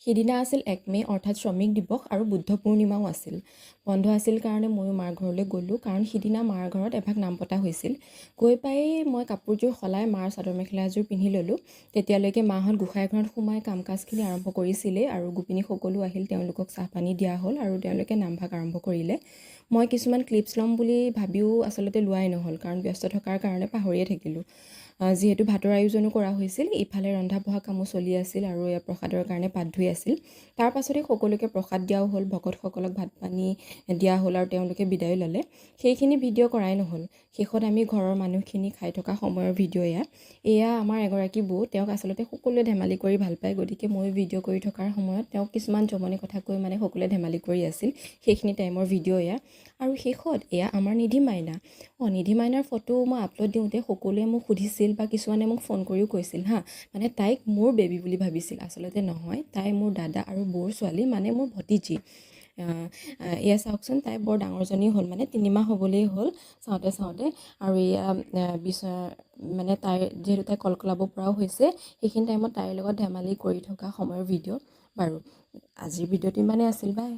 সিদিনা আছিল 1 মে অৰ্থাৎ শ্ৰমিক দিৱস আৰু বুদ্ধ পূৰ্ণিমাও আছিল। বন্ধ আছিল কাৰণে ময়ো মাৰ ঘৰলৈ গ'লোঁ, কাৰণ সিদিনা মাৰ ঘৰত এভাগ নাম পতা হৈছিল। গৈ পাই মই কাপোৰযোৰ সলাই মাৰ চাদৰ মেখেলা এযোৰ পিন্ধি ল'লোঁ। তেতিয়ালৈকে মাহঁত গোঁসাই ঘৰত সোমাই কাম কাজখিনি আৰম্ভ কৰিছিলেই আৰু গোপিনী সকলো আহিল, তেওঁলোকক চাহ পানী দিয়া হ'ল আৰু তেওঁলোকে নামভাগ আৰম্ভ কৰিলে। মই কিছুমান ক্লিপছ ল'ম বুলি ভাবিও আচলতে লোৱাই নহ'ল, কাৰণ ব্যস্ত থকাৰ কাৰণে পাহৰিয়ে থাকিলোঁ। যিহেতু ভাতৰ আয়োজনো কৰা হৈছিল, ইফালে ৰন্ধা বঢ়া কামো চলি আছিল আৰু এয়া প্ৰসাদৰ কাৰণে পাত ধুই আছিল। তাৰ পাছতে সকলোকে প্ৰসাদ দিয়াও হ'ল, ভকতসকলক ভাত পানী দিয়া হ'ল আৰু তেওঁলোকে বিদায় ল'লে। সেইখিনি ভিডিঅ' কৰাই নহ'ল। শেষত আমি ঘৰৰ মানুহখিনি খাই থকা সময়ৰ ভিডিঅ' এয়া আমাৰ এগৰাকী বৌ, তেওঁক আচলতে সকলোৱে ধেমালি কৰি ভাল পায়, গতিকে মই ভিডিঅ' কৰি থকাৰ সময়ত তেওঁক কিছুমান জমনি কথা কৈ সকলোৱে ধেমালি কৰি আছিল। সেইখিনি টাইমৰ ভিডিঅ' আৰু শেষত এয়া আমাৰ নিধি মাইনা। নিধি মাইনাৰ ফটো মই আপলোড দিওঁতে সকলোৱে মোক সুধিছিল বা কিছুমানে মোক ফোন কৰিও কৈছিল তাইক মোৰ বেবী বুলি ভাবিছিল। আচলতে নহয়, তাই মোৰ দাদা আৰু বৌৰ ছোৱালী, মোৰ ভতিজী। এয়া চাওকচোন, তাই বৰ ডাঙৰজনী হ'ল, 3 মাহ হ'বলেই হ'ল চাওঁতে চাওঁতে। আৰু এয়া তাইৰ যিহেতু তাই কলকলাব পৰাও হৈছে, সেইখিনি টাইমত তাইৰ লগত ধেমালি কৰি থকা সময়ৰ ভিডিঅ'। বাৰু, আজিৰ ভিডিঅ'টো ইমানেই আছিল, বাই।